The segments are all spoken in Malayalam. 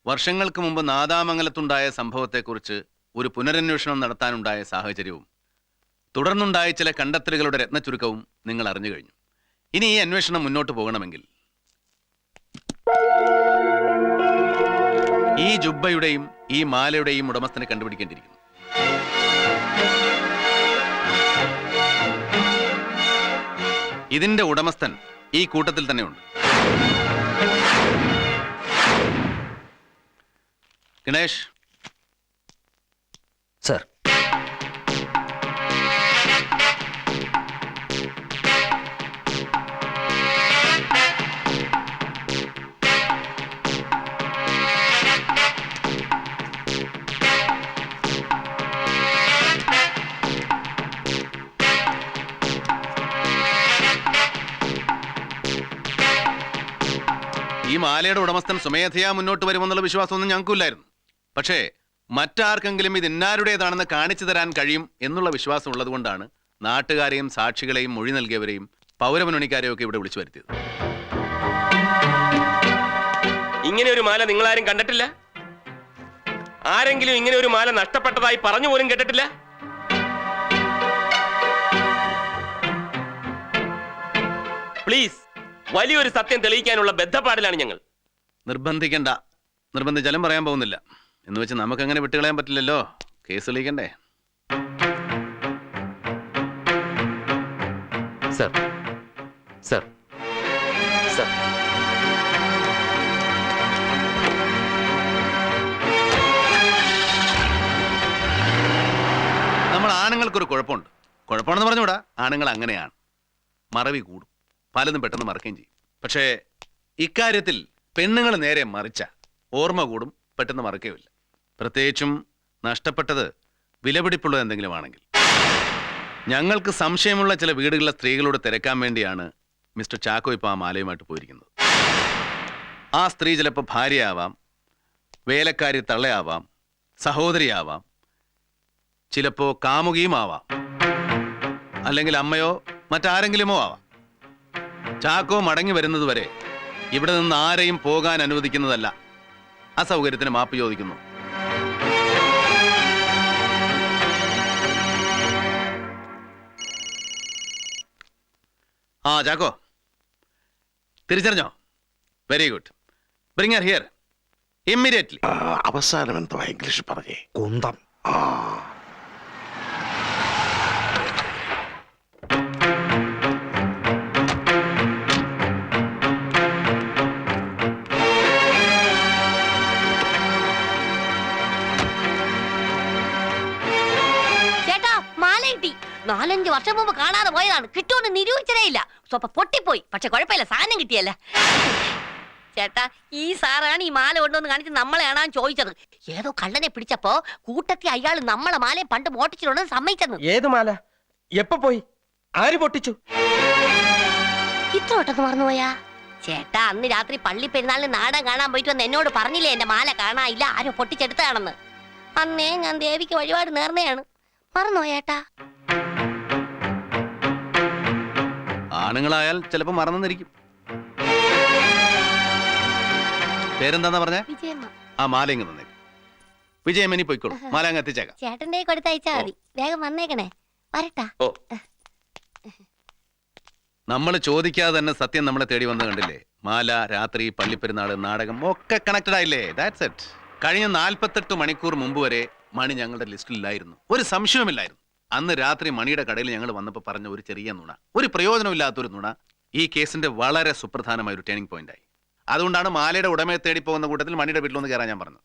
വർഷങ്ങൾക്ക് മുമ്പ് നാദാമംഗലത്തുണ്ടായ സംഭവത്തെക്കുറിച്ച് ഒരു പുനരന്വേഷണം നടത്താനുണ്ടായ സാഹചര്യവും തുടർന്നുണ്ടായ ചില കണ്ടെത്തലുകളുടെ രത്നച്ചുരുക്കവും നിങ്ങൾ അറിഞ്ഞു കഴിഞ്ഞു. ഇനി ഈ അന്വേഷണം മുന്നോട്ട് പോകണമെങ്കിൽ ഈ ജുബ്ബയുടെയും ഈ മാലയുടെയും ഉടമസ്ഥനെ കണ്ടുപിടിക്കേണ്ടിയിരിക്കുന്നു. ഇതിന്റെ ഉടമസ്ഥൻ ഈ കൂട്ടത്തിൽ തന്നെയുണ്ട്. ഗണേഷ് സർ. ഈ മാലയുടെ ഉടമസ്ഥൻ സ്വമേധയാ മുന്നോട്ട് വരുമെന്നുള്ള വിശ്വാസമൊന്നും ഞങ്ങൾക്കില്ലായിരുന്നു. പക്ഷേ മറ്റാർക്കെങ്കിലും ഇത് ഇന്നാരുടേതാണെന്ന് കാണിച്ചു തരാൻ കഴിയും എന്നുള്ള വിശ്വാസം ഉള്ളതുകൊണ്ടാണ് നാട്ടുകാരെയും സാക്ഷികളെയും മൊഴി നൽകിയവരെയും പൗരമുന്നണിക്കാരെയും ഒക്കെ ഇവിടെ വിളിച്ചു വരുത്തിയത്. ഇങ്ങനെ ഒരു മാല നിങ്ങളാരും കണ്ടിട്ടില്ല? ആരെങ്കിലും ഇങ്ങനെ ഒരു മാല നഷ്ടപ്പെട്ടതായി പറഞ്ഞു പോലും കേട്ടിട്ടില്ല? പ്ലീസ്, വലിയൊരു സത്യം തെളിയിക്കാനുള്ള ബദ്ധപ്പാടിലാണ് ഞങ്ങൾ. നിർബന്ധിക്കണ്ട. നിർബന്ധിച്ചാലും പറയാൻ പോകുന്നില്ല. എന്ന് വെച്ച് നമുക്കങ്ങനെ വിട്ടുകളയാൻ പറ്റില്ലല്ലോ. കേസ് തെളിയിക്കണ്ടേ? Sir, sir, sir. നമ്മൾ ആണുങ്ങൾക്കൊരു കുഴപ്പമുണ്ട്. കുഴപ്പമാണെന്ന് പറഞ്ഞുകൂടാ, ആണുങ്ങൾ അങ്ങനെയാണ്. മറവി കൂടും, പലതും പെട്ടെന്ന് മറക്കുകയും ചെയ്യും. പക്ഷേ ഇക്കാര്യത്തിൽ പെണ്ണുങ്ങൾ നേരെ മറിച്ച ഓർമ്മ കൂടും, പെട്ടെന്ന് മറക്കുകയുമില്ല. പ്രത്യേകിച്ചും നഷ്ടപ്പെട്ടത് വിലപിടിപ്പുള്ളത് എന്തെങ്കിലും ആണെങ്കിൽ. ഞങ്ങൾക്ക് സംശയമുള്ള ചില വീടുകളിലെ സ്ത്രീകളോട് തിരക്കാൻ വേണ്ടിയാണ് മിസ്റ്റർ ചാക്കോ ഇപ്പോൾ ആ മാലയുമായിട്ട് പോയിരിക്കുന്നത്. ആ സ്ത്രീ ചിലപ്പോൾ ഭാര്യയാവാം, വേലക്കാരി തള്ളയാവാം, സഹോദരിയാവാം, ചിലപ്പോൾ കാമുകിയും ആവാം, അല്ലെങ്കിൽ അമ്മയോ മറ്റാരെങ്കിലുമോ ആവാം. ചാക്കോ മടങ്ങി വരുന്നതുവരെ ഇവിടെ നിന്ന് ആരെയും പോകാൻ അനുവദിക്കുന്നതല്ല. അസൗകര്യത്തിന് മാപ്പ് ചോദിക്കുന്നു. ആ ചാക്കോ, തിരിച്ചറിഞ്ഞോ? Very good. Bring her here immediately. അവസാനം എന്തോ ഇംഗ്ലീഷ് പറഞ്ഞേ? കുന്തം. ചേട്ടാ, മാല കിട്ടി. 4-5 വർഷം മുമ്പ് കാണാതെ പോയതാണ്. കിട്ടുമെന്ന് നിരൂപിച്ചതേ ഇല്ല. സ്വപ്പം പൊട്ടിപ്പോയി. പക്ഷെ കുഴപ്പമില്ല, സാധനം കിട്ടിയല്ലേ. ചേട്ടാ, ഈ സാറാണ് ഈ മാല കൊണ്ടുവന്ന് കാണിച്ച് നമ്മളെയാണാ ചോദിച്ചത്. ഏതോ കള്ളനെ പിടിച്ചപ്പോ കൂട്ടത്തിൽ അയാൾ നമ്മളെ മാലയെ പണ്ട് മോട്ടിച്ചിട്ടുണ്ടെന്ന് സമ്മതിച്ചെന്ന്. ഏത് മാല? എപ്പോ പോയി? ആര് പൊട്ടിച്ചു? ഇത്ര ഒട്ടൊന്ന് മറന്നുപോയാ? ചേട്ടാ, അന്ന് രാത്രി പള്ളി പെരുന്നാളിന് നാടകം കാണാൻ പോയിട്ട് വന്ന് എന്നോട് പറഞ്ഞില്ലേ എന്റെ മാല കാണാനില്ല, ആരോ പൊട്ടിച്ചെടുത്തതാണെന്ന്. അന്നേ ഞാൻ ദേവിക്ക് വഴിപാട് നേർന്നയാണ്. മറന്നോ ചേട്ടാ? ആണുങ്ങളായാൽ ചിലപ്പോൾ മറന്നിരിക്കും. പേരെന്താന്നാ പറഞ്ഞേ? വിജയമ്മ. ആ മാല ഇങ്ങ് തന്നേക്ക്. വിജയമ്മനി പോയിക്കോളൂ, മാല അങ്ങ് എത്തിച്ചേക്കാം. ചേട്ടന്റെ കൊടുത്തയച്ചാ മതി. വേഗം വന്നേക്കണേ. വരട്ടാ. നമ്മൾ ചോദിക്കാതെ തന്നെ സത്യം നമ്മളെ തേടി വന്ന് കണ്ടില്ലേ? മാല, രാത്രി, പള്ളിപ്പെരുന്നാള്, നാടകം ഒക്കെ കണക്റ്റഡ് ആയില്ലേ? That's it. കഴിഞ്ഞ 48 മണിക്കൂർ മുമ്പ് വരെ മണി ഞങ്ങളുടെ ലിസ്റ്റിലില്ലായിരുന്നു. ഒരു സംശയവുമില്ലായിരുന്നു. അന്ന് രാത്രി മണിയുടെ കടയിൽ ഞങ്ങൾ വന്നപ്പോൾ പറഞ്ഞ ഒരു ചെറിയ നുണ, ഒരു പ്രയോജനമില്ലാത്തൊരു നുണ, ഈ കേസിന്റെ വളരെ സുപ്രധാനമായ ഒരു ടേണിംഗ് പോയിന്റ് ആയി. അതുകൊണ്ടാണ് മാലയുടെ ഉടമയെ തേടി പോകുന്ന കൂട്ടത്തിൽ മണിയുടെ വീട്ടിലൊന്ന് കയറാൻ ഞാൻ പറഞ്ഞത്.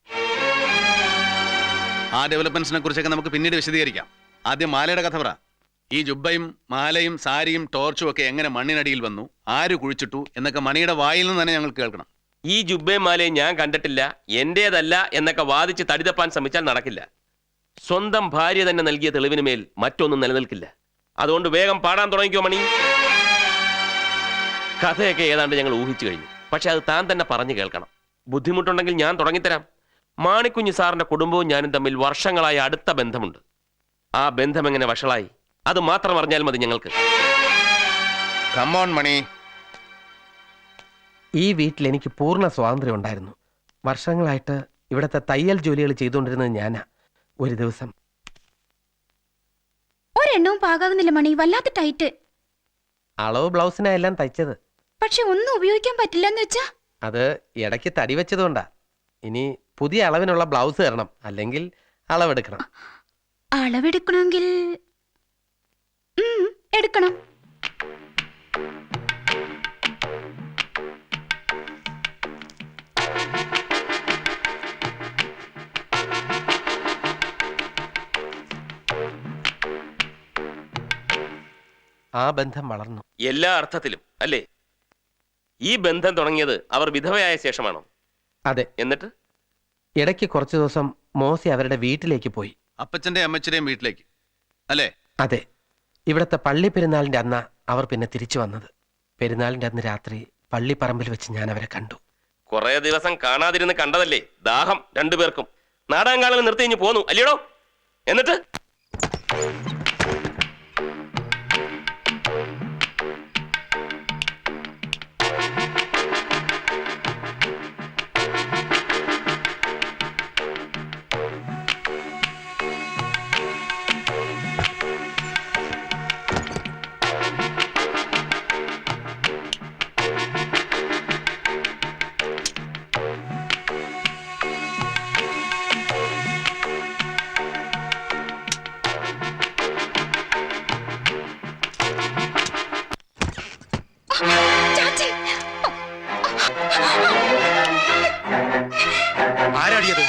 ആ ഡെവലപ്മെന്റ്സിനെ കുറിച്ചൊക്കെ നമുക്ക് പിന്നീട് വിശദീകരിക്കാം. ആദ്യം മാലയുടെ കഥ പറ. ഈ ജുബ്ബയും മാലയും സാരിയും ടോർച്ചും ഒക്കെ എങ്ങനെ മണ്ണിനടിയിൽ വന്നു, ആര് കുഴിച്ചിട്ടു എന്നൊക്കെ മണിയുടെ വായിൽ നിന്ന് തന്നെ ഞങ്ങൾ കേൾക്കണം. ഈ ജുബ്ബയും മാലയും ഞാൻ കണ്ടിട്ടില്ല, എന്റേതല്ല എന്നൊക്കെ വാദിച്ച് തടിതപ്പാൻ ശ്രമിച്ചാൽ നടക്കില്ല. സ്വന്തം ഭാര്യ തന്നെ നൽകിയ തെളിവിന് മേൽ മറ്റൊന്നും നിലനിൽക്കില്ല. അതുകൊണ്ട് വേഗം പാടാൻ തുടങ്ങിക്കോ മണി. കഥയൊക്കെ ഏതാണ്ട് ഞങ്ങൾ ഊഹിച്ചു കഴിഞ്ഞു. പക്ഷെ അത് താൻ തന്നെ പറഞ്ഞു കേൾക്കണം. ബുദ്ധിമുട്ടുണ്ടെങ്കിൽ ഞാൻ തുടങ്ങിത്തരാം. മാണിക്കുഞ്ഞ് സാറിന്റെ കുടുംബവും ഞാനും തമ്മിൽ വർഷങ്ങളായ അടുത്ത ബന്ധമുണ്ട്. ആ ബന്ധം എങ്ങനെ വഷളായി അത് മാത്രം അറിഞ്ഞാൽ മതി ഞങ്ങൾക്ക്. കം ഓൺ മണി. ഈ വീട്ടിൽ എനിക്ക് പൂർണ്ണ സ്വാതന്ത്ര്യം ഉണ്ടായിരുന്നു. വർഷങ്ങളായിട്ട് ഇവിടുത്തെ തയ്യൽ ജോലികൾ ചെയ്തുകൊണ്ടിരുന്നത് ഞാനാ. ഒരു ദിവസം ഒരെണ്ണവും പാകാവുന്നില്ല മണി, വല്ലാത്ത ടൈറ്റ്. അളവ് ബ്ലൗസിനാ എല്ലാം തയ്ച്ചത്. പക്ഷെ ഒന്നും ഉപയോഗിക്കാൻ പറ്റില്ലെന്ന് വെച്ചാ? അത് ഇടയ്ക്ക് തടി വെച്ചതുകൊണ്ടാ. ഇനി പുതിയ അളവിനുള്ള ബ്ലൗസ് തരണം, അല്ലെങ്കിൽ അളവെടുക്കണം. അളവെടുക്കണമെങ്കിൽ എടുക്കണം. ആ ബന്ധം വളർന്നു. എല്ലാ അർത്ഥത്തിലും അല്ലേ? ഈ ബന്ധം തുടങ്ങിയത് അവർ വിധവയായ ശേഷമാണോ? അതെ. എന്നിട്ട് ഇടയ്ക്ക് കുറച്ചു ദിവസം മോസി അവരുടെ വീട്ടിലേക്ക് പോയി. അപ്പച്ചന്റെ അമ്മച്ചന്റെയും വീട്ടിലേക്ക് അല്ലേ? അതെ. ഇവിടുത്തെ പള്ളി പെരുന്നാളിന്റെ അന്നാ അവർ പിന്നെ തിരിച്ചു വന്നത്. പെരുന്നാളിന്റെ അന്ന് രാത്രി പള്ളിപ്പറമ്പിൽ വെച്ച് ഞാൻ അവരെ കണ്ടു. കുറെ ദിവസം കാണാതിരുന്ന് കണ്ടതല്ലേ, ദാഹം രണ്ടുപേർക്കും. നാടകം കാണൽ നിർത്തി കഴിഞ്ഞ് പോന്നു അല്ലയോ? എന്നിട്ട് ചാച്ചി, ആരാടിയത്?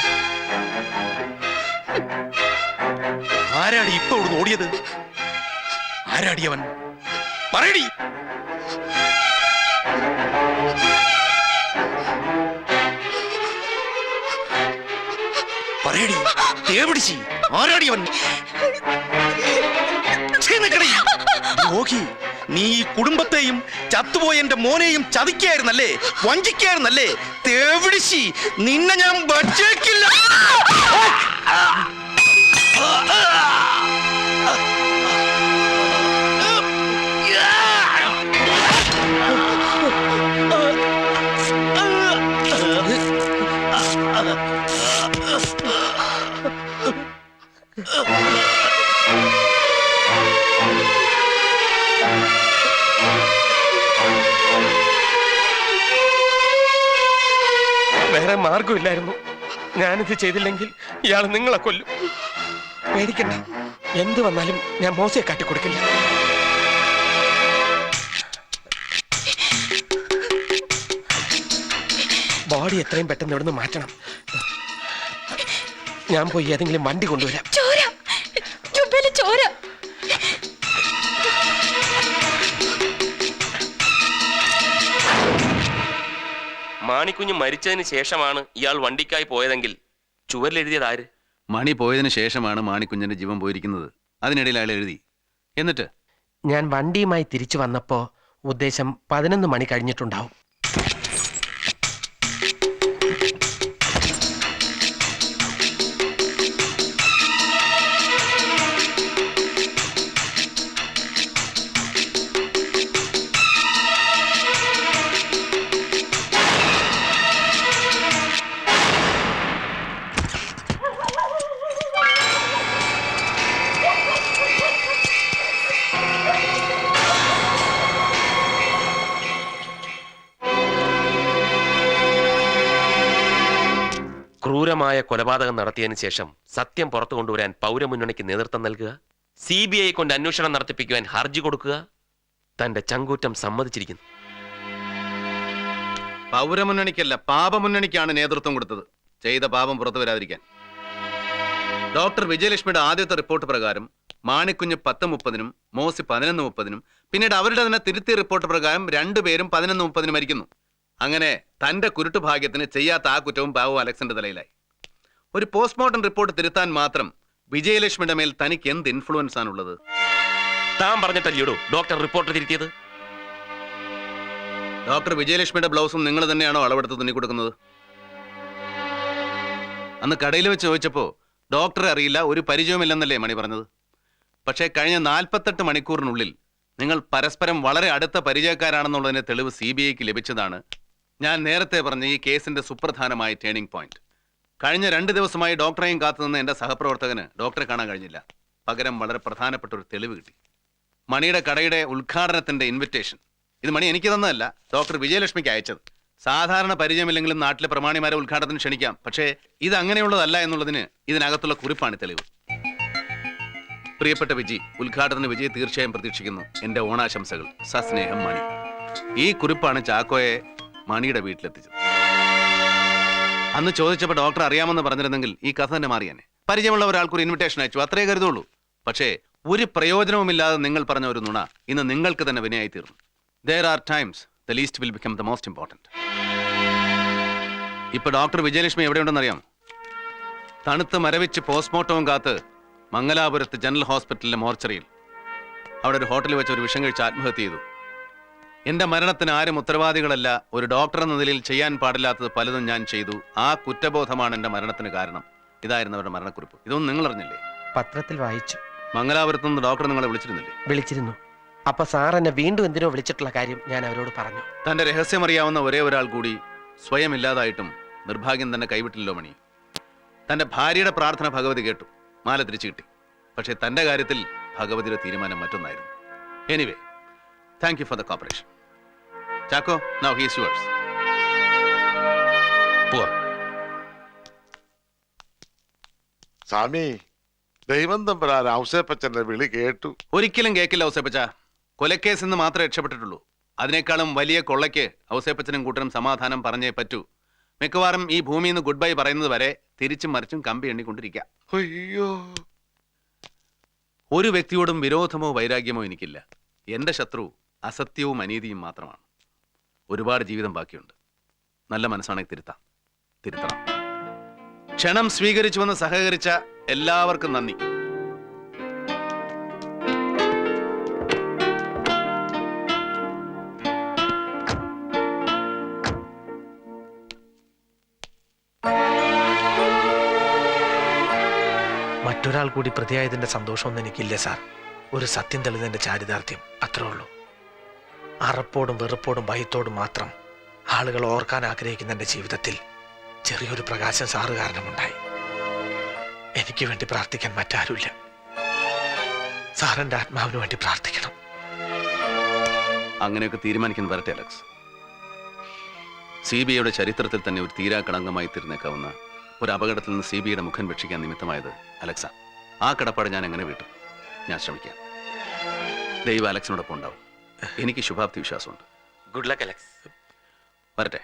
ആരാടി ഇപ്പൊ ഇവിടുന്ന് ഓടിയത്? ആരാടിയവൻ? പറയടി. പറയടി, തേവിടിച്ചി. ആരാടിയവൻ? നോക്കി, നീ ഈ കുടുംബത്തെയും ചത്തുപോയ എന്റെ മോനെയും ചതിക്കായിരുന്നല്ലേ, വഞ്ചിക്കായിരുന്നല്ലേ? തേവിടിച്ചി, നിന്നെ ഞാൻ വച്ചേക്കില്ല. വേറെ മാർഗമില്ലായിരുന്നു. ഞാനിത് ചെയ്തില്ലെങ്കിൽ ഇയാൾ നിങ്ങളെ കൊല്ലും. പേടിക്കണ്ട, എന്ത് വന്നാലും ഞാൻ മോശയെ കാട്ടിക്കൊടുക്കില്ല. ബോഡി എത്രയും പെട്ടെന്ന് ഇവിടുന്ന് മാറ്റണം. ഞാൻ പോയി ഏതെങ്കിലും വണ്ടി കൊണ്ടുവരാം. ചോര, ജുബയില് ചോര. മാണിക്കുഞ്ഞ് മരിച്ചതിന് ശേഷമാണ് ഇയാൾ വണ്ടിക്കായി പോയതെങ്കിൽ ചുവരിലെഴുതിയത് ആര്? മണി പോയതിനു ശേഷമാണ് മാണിക്കുഞ്ഞിന്റെ ജീവൻ പോയിരിക്കുന്നത്. അതിനിടയിൽ അയാൾ എഴുതി. എന്നിട്ട് ഞാൻ വണ്ടിയുമായി തിരിച്ചു വന്നപ്പോ ഉദ്ദേശം 11 മണി കഴിഞ്ഞിട്ടുണ്ടാവും. ക്രൂരമായ കൊലപാതകം നടത്തിയതിനു ശേഷം സത്യം പുറത്തു കൊണ്ടുവരാൻ പൗരമുന്നണിക്ക് നേതൃത്വം നൽകുക, CBI കൊണ്ട് അന്വേഷണം നടത്തിപ്പിക്കുവാൻ ഹർജി കൊടുക്കുക, തന്റെ ചങ്കൂറ്റം സമ്മതിച്ചിരിക്കുന്നു. പൗരമുന്നണിക്കല്ല, പാപമുന്നണിക്കാണ് നേതൃത്വം കൊടുത്തത്. ചെയ്ത പാപം പുറത്തു വരാതിരിക്കാൻ. ഡോക്ടർ വിജയലക്ഷ്മിയുടെ ആദ്യത്തെ റിപ്പോർട്ട് പ്രകാരം മാണിക്കുഞ്ഞ് 10:30-നും മോസി 11:30-നും പിന്നീട് അവരുടെ തന്നെ തിരുത്തിയ റിപ്പോർട്ട് പ്രകാരം രണ്ടുപേരും 11:30-ന് മരിക്കുന്നു. അങ്ങനെ തന്റെ കുരുട്ട് ഭാഗ്യത്തിന് ചെയ്യാത്ത ആ കുറ്റവും ബാബു അലക്സിന്റെ തലയിലായി. ഒരു പോസ്റ്റ്മോർട്ടം റിപ്പോർട്ട് തിരുത്താൻ മാത്രം വിജയലക്ഷ്മിയുടെ മേൽ തനിക്ക് എന്ത് ഇൻഫ്ലുവൻസ് ആണുള്ളത്? താൻ പറഞ്ഞിട്ടല്ലയോ ഡോക്ടർ റിപ്പോർട്ട് തിരുത്തിയത്? ഡോക്ടർ വിജയലക്ഷ്മിയുടെ ബ്ലൗസും നിങ്ങൾ തന്നെയാണോ അളവെടുത്ത് തുന്നി കൊടുക്കുന്നത്? അന്ന് കടയിൽ വെച്ച് ചോദിച്ചപ്പോ ഡോക്ടറെ അറിയില്ല, ഒരു പരിചയമില്ലെന്നല്ലേ മണി പറഞ്ഞത്. പക്ഷേ കഴിഞ്ഞ 48 മണിക്കൂറിനുള്ളിൽ നിങ്ങൾ പരസ്പരം വളരെ അടുത്ത പരിചയക്കാരാണെന്നുള്ളതിന്റെ തെളിവ് CBIക്ക് ലഭിച്ചതാണ് ഞാൻ നേരത്തെ പറഞ്ഞ ഈ കേസിന്റെ സുപ്രധാനമായ ടേണിംഗ് പോയിന്റ്. കഴിഞ്ഞ 2 ദിവസമായി ഡോക്ടറെയും കാത്തുനിന്ന് എൻ്റെ സഹപ്രവർത്തകന് ഡോക്ടറെ കാണാൻ കഴിഞ്ഞില്ല. പകരം വളരെ പ്രധാനപ്പെട്ട ഒരു തെളിവ് കിട്ടി. മണിയുടെ കടയുടെ ഉദ്ഘാടനത്തിന്റെ ഇൻവിറ്റേഷൻ. ഇത് മണി എനിക്ക് തന്നതല്ല, ഡോക്ടർ വിജയലക്ഷ്മിക്ക് അയച്ചത്. സാധാരണ പരിചയമില്ലെങ്കിലും നാട്ടിലെ പ്രമാണിമാരെ ഉദ്ഘാടനത്തിന് ക്ഷണിക്കാം. പക്ഷേ ഇത് അങ്ങനെയുള്ളതല്ല എന്നുള്ളതിന് ഇതിനകത്തുള്ള കുറിപ്പാണ് തെളിവ്. പ്രിയപ്പെട്ട വിജി, ഉദ്ഘാടനത്തിന് വിജയ് തീർച്ചയായും പ്രതീക്ഷിക്കുന്നു. എൻ്റെ ഓണാശംസകൾ. സസ്നേഹം, മണി. ഈ കുറിപ്പാണ് ചാക്കോയെ മണിയുടെ വീട്ടിലെത്തിച്ചത്. അന്ന് ചോദിച്ചപ്പോൾ ഡോക്ടർ അറിയാമെന്ന് പറഞ്ഞിരുന്നെങ്കിൽ ഈ കഥ തന്നെ മാറിയാനെ. പരിചയമുള്ള ഒരാൾക്കൊരു ഇൻവിറ്റേഷൻ അയച്ചു, അത്രേ കരുതുള്ളൂ. പക്ഷേ ഒരു പ്രയോജനവുമില്ലാതെ നിങ്ങൾ പറഞ്ഞ ഒരു നുണ ഇന്ന് നിങ്ങൾക്ക് തന്നെ വിനയായി തീർന്നു. There are times the least will become the most important. ഇപ്പൊ ഡോക്ടർ വിജയലക്ഷ്മി എവിടെയുണ്ടെന്നറിയാം? തണുത്ത് മരവിച്ച് പോസ്റ്റ്മോർട്ടവും കാത്ത് മംഗലാപുരത്ത് ജനറൽ ഹോസ്പിറ്റലിലെ മോർച്ചറിയിൽ. അവിടെ ഒരു ഹോട്ടലിൽ വെച്ച് ഒരു വിഷം കഴിച്ച് ആത്മഹത്യ ചെയ്തു. എന്റെ മരണത്തിന് ആരും ഉത്തരവാദികളല്ല. ഒരു ഡോക്ടർ എന്ന നിലയിൽ ചെയ്യാൻ പാടില്ലാത്തത് പലതും ഞാൻ ചെയ്തു. ആ കുറ്റബോധമാണ് എന്റെ മരണത്തിന് കാരണം. ഇതായിരുന്നു അവരുടെ മരണക്കുറിപ്പ്. ഇതൊന്നും നിങ്ങൾ അറിഞ്ഞില്ലേ? പത്രത്തിൽ വായിച്ചു. മംഗലാപുരത്ത് നിന്ന് ഡോക്ടർ നിങ്ങളെ വിളിച്ചിരുന്നില്ലേ? വിളിച്ചിരുന്നു. അപ്പൊ സാർ എന്നെ വീണ്ടും എന്തിനോ വിളിച്ചിട്ടുള്ള കാര്യം ഞാൻ അവരോട് പറഞ്ഞു. തന്റെ രഹസ്യമറിയാവുന്ന ഒരേ ഒരാൾ കൂടി സ്വയം ഇല്ലാതായിട്ടും നിർഭാഗ്യം തന്നെ കൈവിട്ടില്ലല്ലോ മണി. തന്റെ ഭാര്യയുടെ പ്രാർത്ഥന ഭഗവതി കേട്ടു, മാല തിരിച്ചു കിട്ടി. പക്ഷേ തന്റെ കാര്യത്തിൽ ഭഗവതിയുടെ തീരുമാനം മറ്റൊന്നായിരുന്നു. Anyway, thank you for the cooperation. Chacko, now he is yours. പോവാ. സ്വാമി, ദൈവം തമ്പുരാൻ ഔസേപ്പച്ചന്റെ വിളി കേട്ടു. ഒരിക്കലും കേക്കില്ല ഔസേപ്പച്ച. കൊലക്കേസ് എന്ന് മാത്രമേ രക്ഷപ്പെട്ടിട്ടുള്ളൂ. അതിനേക്കാളും വലിയ കൊള്ളയ്ക്ക് ഔസേപ്പച്ചനും കൂട്ടരും സമാധാനം പറഞ്ഞേ പറ്റൂ. മിക്കവാറും ഈ ഭൂമിയിൽ നിന്ന് ഗുഡ് ബൈ പറയുന്നത് വരെ തിരിച്ചും മറിച്ചും കമ്പി എണ്ണിക്കൊണ്ടിരിക്കാം. അയ്യോ, ഒരു വ്യക്തിയോടും വിരോധമോ വൈരാഗ്യമോ എനിക്കില്ല. എന്റെ ശത്രു അസത്യവും അനീതിയും മാത്രമാണ്. ഒരുപാട് ജീവിതം ബാക്കിയുണ്ട്. നല്ല മനസ്സാണെങ്കിൽ തിരുത്തണം. ക്ഷണം സ്വീകരിച്ചുവെന്ന് സഹകരിച്ച എല്ലാവർക്കും നന്ദി. മറ്റൊരാൾ കൂടി പ്രതിയായതിന്റെ സന്തോഷമൊന്നും എനിക്കില്ല സാർ. ഒരു സത്യം തെളിഞ്ഞതിന്റെ ചാരിതാർത്ഥ്യം, അത്രേ ഉള്ളൂ. അറപ്പോടും വെറുപ്പോടും ഭയത്തോടും മാത്രം ആളുകൾ ഓർക്കാൻ ആഗ്രഹിക്കുന്ന എൻ്റെ ജീവിതത്തിൽ ചെറിയൊരു പ്രകാശം സാറ് കാരണമുണ്ടായി. എനിക്ക് വേണ്ടി പ്രാർത്ഥിക്കാൻ മറ്റാരുമില്ല. സാറിന്റെ ആത്മാവിന് വേണ്ടി പ്രാർത്ഥിക്കണം. അങ്ങനെയൊക്കെ തീരുമാനിക്കാൻ വരട്ടെ അലക്സ്. CBIയുടെ ചരിത്രത്തിൽ തന്നെ ഒരു തീരാകളങ്കമായി തീർന്നേക്കാവുന്ന ഒരു അപകടത്തിൽ നിന്ന് CBIയുടെ മുഖം രക്ഷിക്കാൻ നിമിത്തമായത് അലക്സ. ആ കടപ്പാട് ഞാൻ എങ്ങനെ വീട്ടും? ഞാൻ ശ്രമിക്കാം. ദൈവം അലക്സിനോടൊപ്പം ഉണ്ടാവും. എനിക്ക് ശുഭാപ്തി വിശ്വാസമുണ്ട്. Good luck Alex. വരട്ടെ.